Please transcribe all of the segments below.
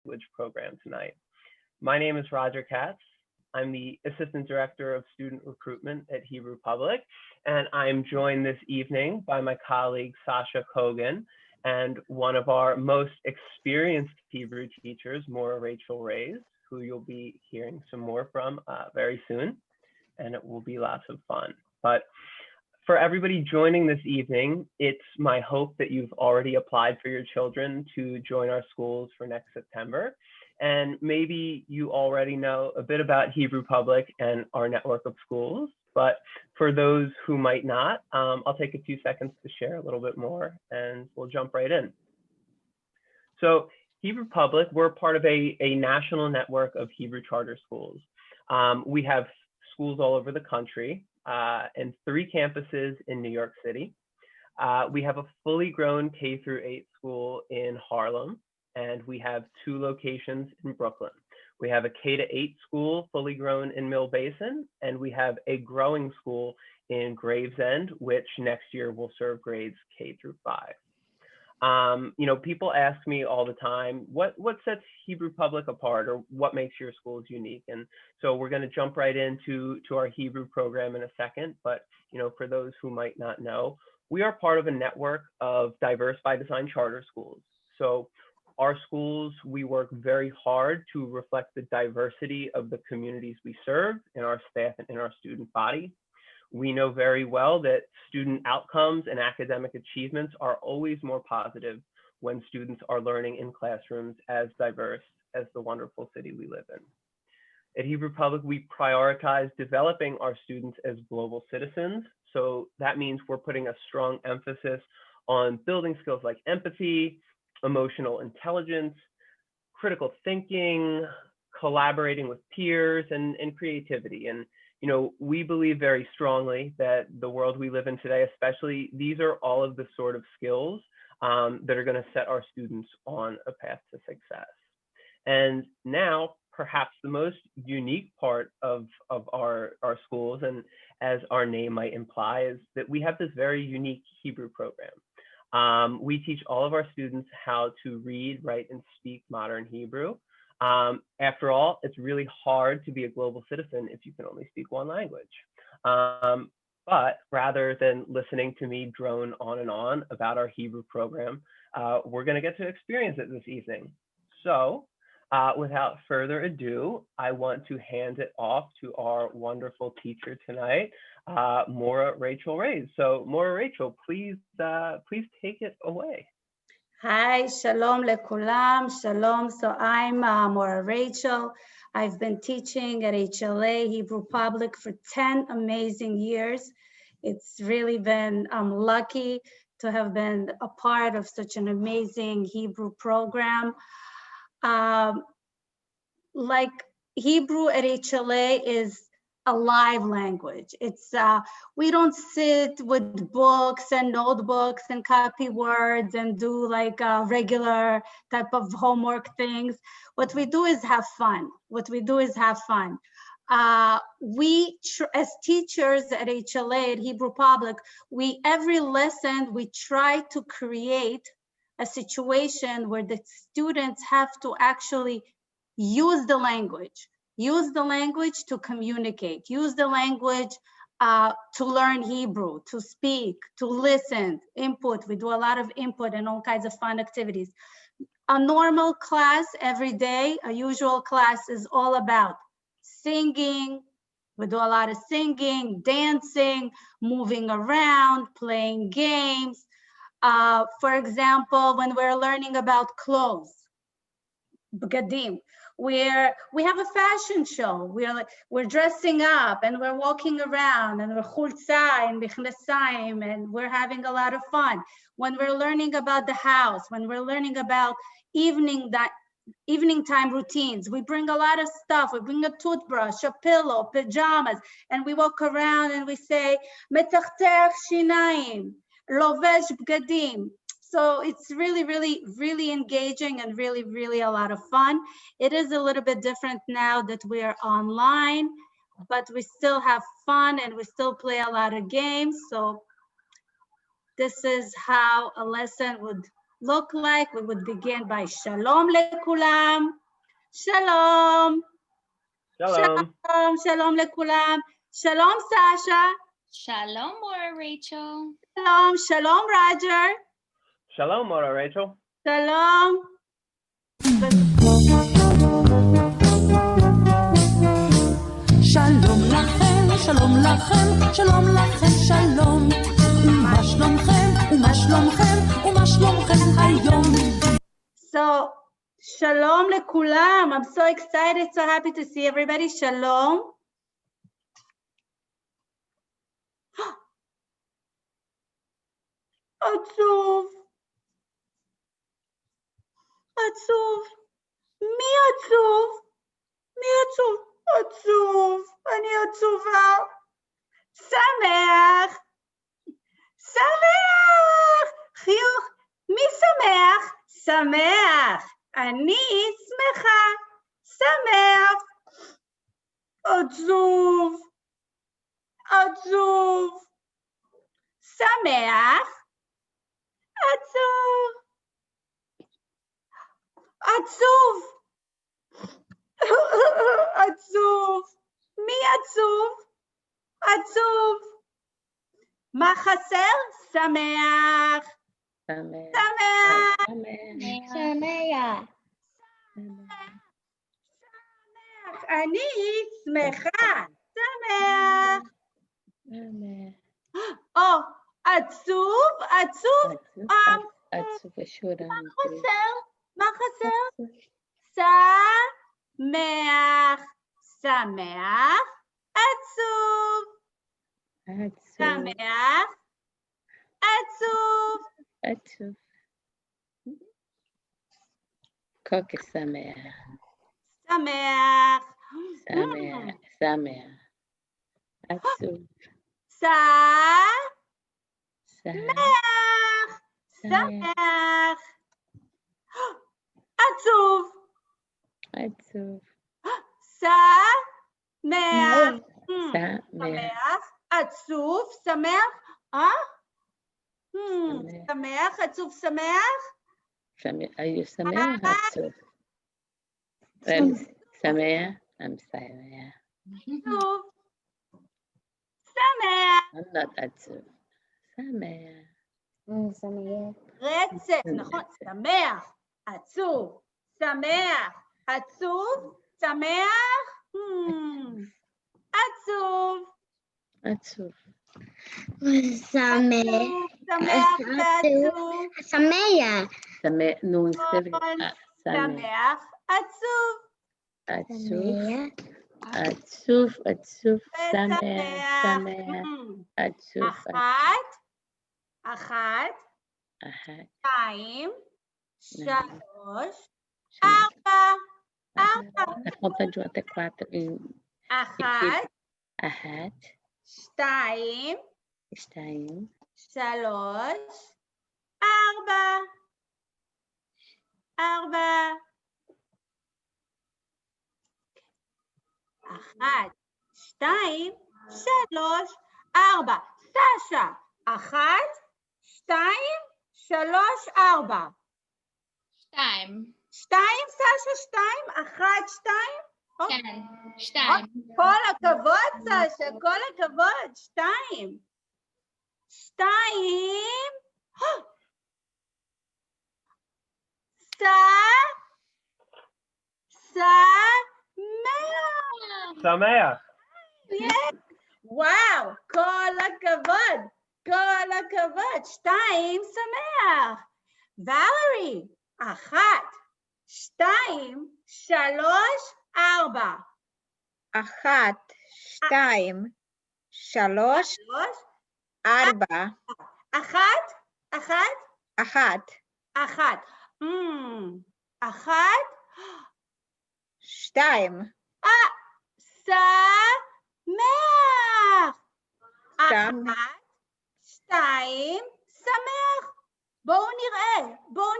language program tonight. My name is Roger Katz. I'm the Assistant Director of Student Recruitment at Hebrew Public, and I'm joined this evening by my colleague Sasha Kogan and one of our most experienced Hebrew teachers, Maura Rachel Reyes, who you'll be hearing some more from very soon, and it will be lots of fun. But for everybody joining this evening, it's my hope that you've already applied for your children to join our schools for next September. And maybe you already know a bit about Hebrew Public and our network of schools. But for those who might not, I'll take a few seconds to share a little bit more and we'll jump right in. So Hebrew Public, we're part of a national network of Hebrew charter schools. We have schools all over the country and 3 campuses in New York City. We have a fully grown K through 8 school in Harlem, and we have 2 locations in Brooklyn. We have a K to 8 school fully grown in Mill Basin, and we have a growing school in Gravesend, which next year will serve grades K through 5. People ask me all the time, what sets Hebrew Public apart, or what makes your schools unique? And so we're going to jump right into our Hebrew program in a second. But for those who might not know, we are part of a network of diverse by design charter schools. So our schools, we work very hard to reflect the diversity of the communities we serve in our staff and in our student body. We know very well that student outcomes and academic achievements are always more positive when students are learning in classrooms as diverse as the wonderful city we live in. At Hebrew Public, we prioritize developing our students as global citizens. So that means we're putting a strong emphasis on building skills like empathy, emotional intelligence, critical thinking, collaborating with peers, and creativity. And we believe very strongly that the world we live in today, especially, these are all of the sort of skills that are going to set our students on a path to success. And now, perhaps the most unique part of our schools, and as our name might imply, is that we have this very unique Hebrew program. We teach all of our students how to read, write, and speak modern Hebrew. After all, it's really hard to be a global citizen if you can only speak one language. But rather than listening to me drone on and on about our Hebrew program, we're going to get to experience it this evening. So without further ado, I want to hand it off to our wonderful teacher tonight, Maura Rachel Reyes. So Maura Rachel, please take it away. Hi, shalom lekulam, shalom. So I'm Maura Rachel. I've been teaching at HLA Hebrew Public for 10 amazing years. It's really been, I'm lucky to have been a part of such an amazing Hebrew program. Like Hebrew at HLA is a live language. It's we don't sit with books and notebooks and copy words and do like regular type of homework things. What we do is have fun. We as teachers at HLA at Hebrew Public, every lesson we try to create a situation where the students have to actually use the language to communicate, use the language to learn Hebrew, to speak, to listen, input. We do a lot of input and all kinds of fun activities. A normal class every day, a usual class is all about singing. We do a lot of singing, dancing, moving around, playing games. For example, when we're learning about clothes, bgadim, where we have a fashion show. We're dressing up and we're walking around and we're chulza and michnasayim and we're having a lot of fun. When we're learning about the house, when we're learning about evening time routines, we bring a lot of stuff. We bring a toothbrush, a pillow, pajamas, and we walk around and we say, metzachtech shinayim, lovesh bgadim. So it's really, really, really engaging and really, really a lot of fun. It is a little bit different now that we are online, but we still have fun and we still play a lot of games. So this is how a lesson would look like? We would begin by Shalom lekulam. Shalom. Shalom. Shalom. Shalom lekulam. Shalom, Sasha. Shalom, Mora Rachel. Shalom. Shalom, Roger. Shalom, Mora Rachel. Shalom. שלום לכם, שלום לכם, שלום לכם, שלום. ומה שלומכם, ומה שלומכם, ומה שלומכם היום? So, shalom lekulam. I'm so excited, so happy to see everybody. Shalom. עצוב. עצוב. מי עצוב? מי עצוב? עצוב. אני עצובה. שמח. שמח. חיוך. מי שמח? שמח. אני שמחה. שמח. עצוב. עצוב. שמח. עצוב. עצוב. עצוב. מי עצוב? עצוב. מה חסר? שמח. שמח. Shamea. אני שמחה. שמח. או, עצוב, עצוב. עצוב ושורה. מה חסר? מה חסר? שמח. שמח. עצוב. שמח. עצוב. עצוב. קוקי שמח. שמח. שמח. שמח. עצוב. שמח. שמח. שמח. עצוב. עצוב. שמח. שמח. שמח. עצוב. שמח. שמח. עצוב. שמח. היו שמח. עצוב. שמח. I'm שמח. עצוב. שמח. I'm not עצוב. שמח. רצף, נכון? שמח. עצוב. שמח. עצוב. שמח. עצוב. עצוב. שמח ועצוב. שמח. נו, שמח. שמח. עצוב. עצוב. עצוב. עצוב. שמח. שמח. עצוב. אחת. אחת. שתיים. שלוש. ארבע. Tá contando de um até 4 em אחת. אחת, שתיים. שתיים, שלוש. ארבע. אחת. שתיים. שלוש. ארבע. סשה. אחת. שתיים. שלוש. ארבע. שתיים, סשה, שתיים, אחת, שתיים. כן, 2. כל הכבוד, סשה, כל הכבוד, שתיים. שתיים. שמח. Sameach. וואו, כל הכבוד, כל הכבוד, שתיים, שמח. ולרי, אחת, שתיים, שלוש, ארבע. אחת, שתיים, שלוש, ארבע, אחת. אחת, אחת. אחת. שתיים, שמח. שמח. אחת, שתיים, שמח. בואו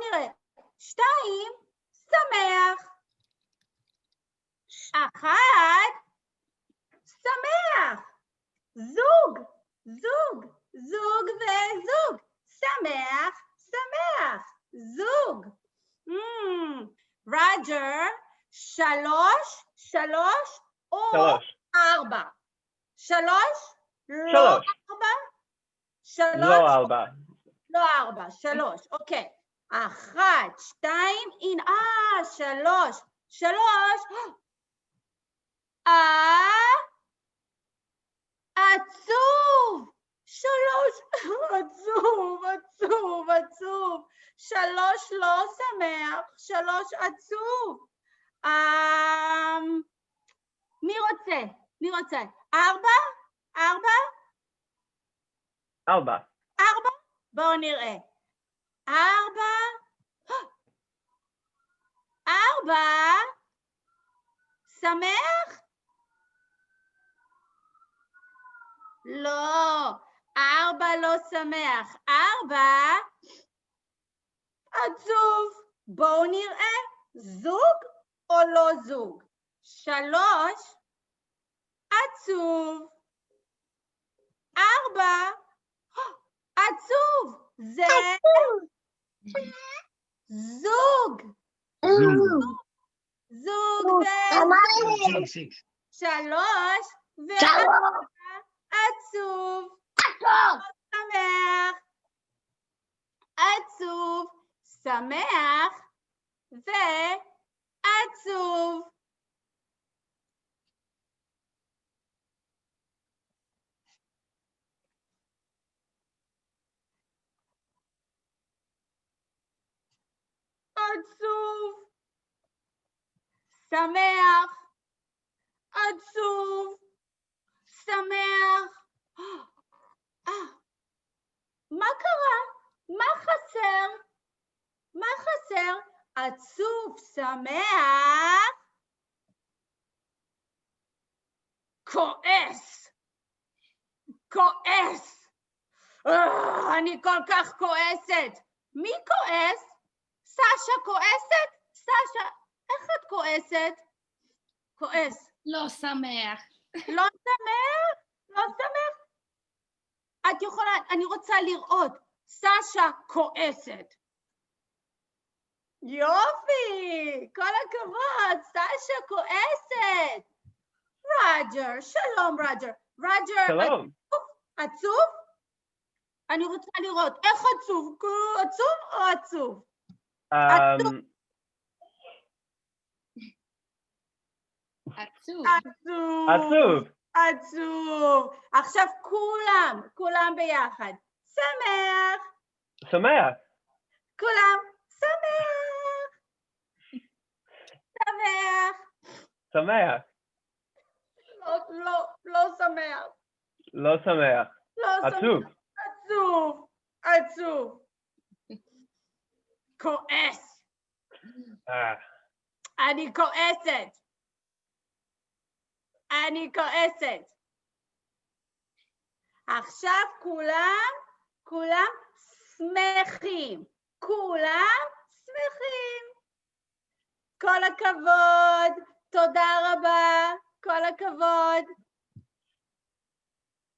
נראה. שתיים, שמח. אחת, שמח. זוג וזוג. שמח. זוג. Roger, 3 או 4? 3? לא 4? 3? לא 4. לא 4, 3, אוקיי. 1, 2, הנה, 3. 3. עצוב. 3, עצוב, עצוב, עצוב. 3 לא שמח, 3 עצוב. מי רוצה? מי רוצה? 4? 4? 4. 4? בואו נראה. 4? 4? שמח? לא, 4 לא שמח. 4 עצוב. בואו נראה, זוג או לא זוג? 3 עצוב. 4 עצוב. זה זוג. זוג ו... 3 ו... עצוב. שמח. עצוב. שמח ועצוב. עצוב. שמח. עצוב. שמח. מה קרה? מה חסר? מה חסר? עצוב, שמח, כועס. כועס. אני כל כך כועסת. מי כועס? סשה כועסת? סשה, איך את כועסת? כועס. לא שמח. לא שמח? לא שמח? את יכולה, אני רוצה לראות. סשה כועסת. יופי, כל הכבוד, סשה כועסת. רוג'ר, שלום רוג'ר. רוג'ר, שלום. עצוב? אני רוצה לראות, איך עצוב? עצוב או עצוב? עצוב. עצוב. עצוב. עצוב. עכשיו כולם ביחד. שמח. שמח. כולם. שמח. שמח. שמח. לא שמח. לא שמח. לא עצוב. שמח. עצוב. עצוב. כועס. אני כועסת. אני כועסת. עכשיו כולם שמחים. כולם שמחים. כל הכבוד. תודה רבה. כל הכבוד.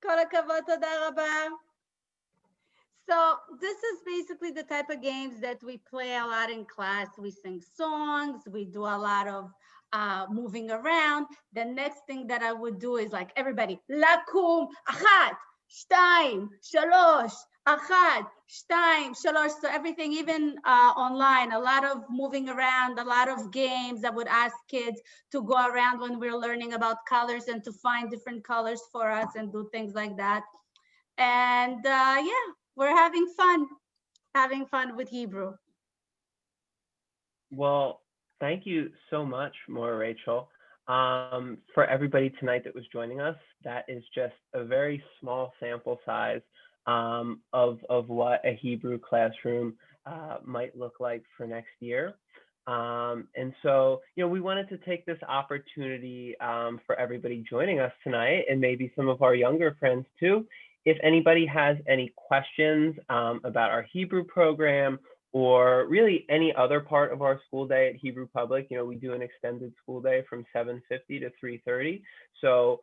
כל הכבוד, תודה רבה. So this is basically the type of games that we play a lot in class. We sing songs, we do a lot of moving around. The next thing that I would do is like everybody, lakum, 1, 2, 3, 1, 2, 3. So everything, even online, a lot of moving around, a lot of games. I would ask kids to go around when we're learning about colors and to find different colors for us and do things like that. And yeah, we're having fun with Hebrew. Well, thank you so much, Maura Rachel. For everybody tonight that was joining us, that is just a very small sample size of what a Hebrew classroom might look like for next year. And so, you know, we wanted to take this opportunity for everybody joining us tonight, and maybe some of our younger friends too. If anybody has any questions about our Hebrew program, or really any other part of our school day at Hebrew Public. You know, we do an extended school day from 7:50 to 3:30. So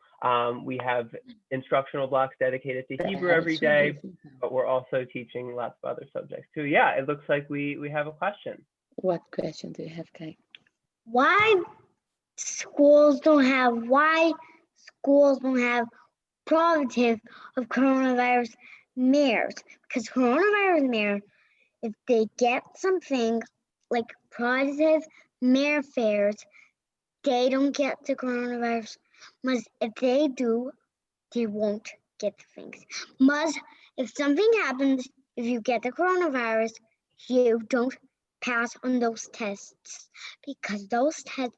we have instructional blocks dedicated to Hebrew every day, but we're also teaching lots of other subjects too. Yeah, it looks like we have a question. What question do you have, Kate? Why schools don't have positive of coronavirus mirrors? Because coronavirus mirror, if they get something like positive mirror fares, they don't get the coronavirus. But if they do, they won't get the things. But if something happens, if you get the coronavirus, you don't pass on those tests, because those tests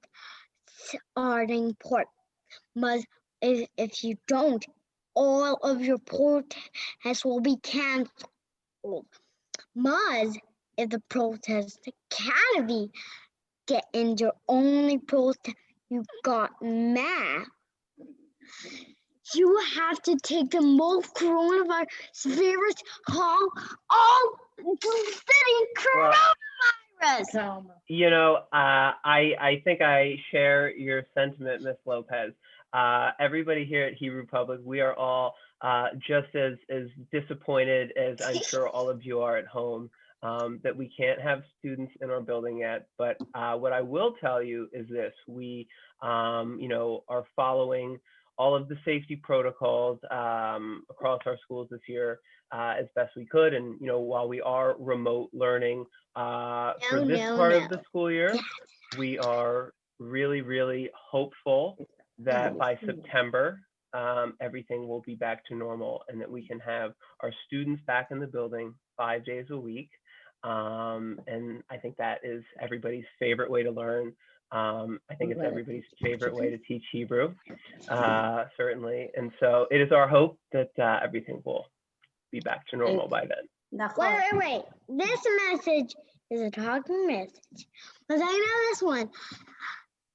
are important. But if you don't, all of your protests will be canceled. But if the protest can be get in your only protest you got mad, you have to take the most coronavirus virus call all city coronavirus. You know, I think I share your sentiment, Ms. Lopez. Everybody here at Hebrew Public, we are all just as disappointed as I'm sure all of you are at home that we can't have students in our building yet. But what I will tell you is this: we, you know, are following all of the safety protocols across our schools this year as best we could. And, you know, while we are remote learning for this part of the school year, we are really, really hopeful that by September, everything will be back to normal and that we can have our students back in the building 5 days a week. And I think that is everybody's favorite way to learn. I think it's everybody's favorite way to teach Hebrew, certainly. And so it is our hope that everything will be back to normal by then. Wait. This message is a talking message. Because I know this one.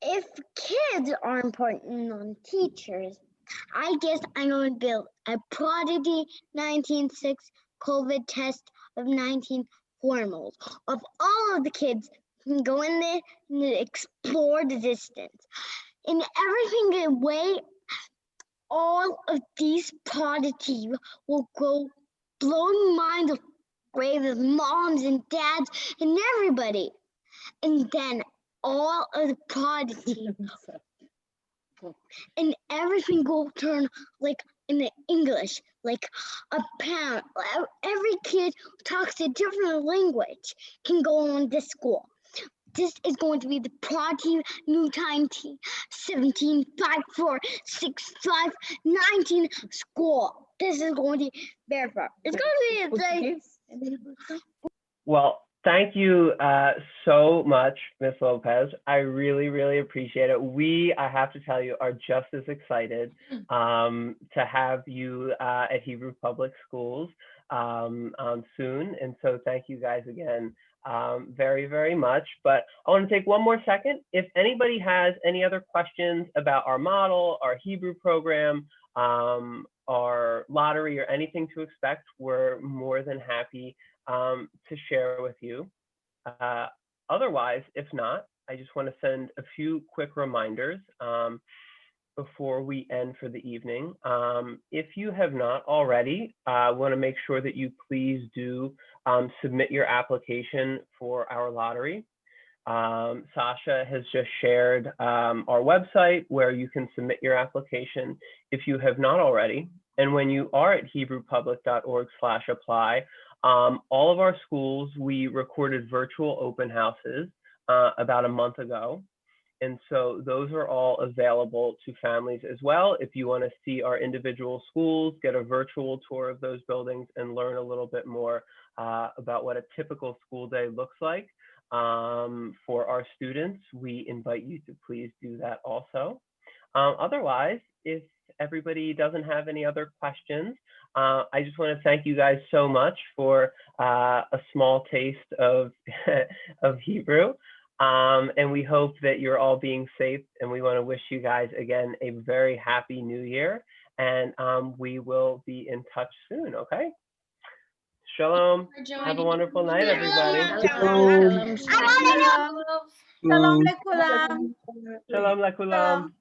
If kids are important on teachers, I guess I'm going to build a Prodigy 19.6 COVID test of 19 formals of all of the kids can go in there and explore the distance. In everything way, all of these prodigy will go blowing minds away with moms and dads and everybody. And then all of the prodigy and everything will turn like in the English, like a parent. Every kid who talks a different language can go on this school. This is going to be the Prodigy New Time Team 17546519 school. This is going to be barefoot. It's going to be a Well, thank you so much, Ms. Lopez. I really, really appreciate it. I have to tell you, are just as excited to have you at Hebrew Public Schools soon. And so thank you guys again very, very much. But I want to take one more second. If anybody has any other questions about our model, our Hebrew program, our lottery, or anything to expect, we're more than happy to share with you. Otherwise, if not, I just want to send a few quick reminders before we end for the evening. If you have not already, I want to make sure that you please do submit your application for our lottery. Sasha has just shared our website where you can submit your application if you have not already. And when you are at hebrewpublic.org/apply, all of our schools, we recorded virtual open houses about a month ago. And so those are all available to families as well. If you want to see our individual schools, get a virtual tour of those buildings and learn a little bit more about what a typical school day looks like for our students, we invite you to please do that also. Otherwise, if everybody doesn't have any other questions, I just want to thank you guys so much for a small taste of Hebrew. And we hope that you're all being safe, and we want to wish you guys again a very happy new year, and we will be in touch soon, okay? Shalom. for joining. Have a wonderful night, everybody. Shalom. Shalom lekulam. Shalom lekulam.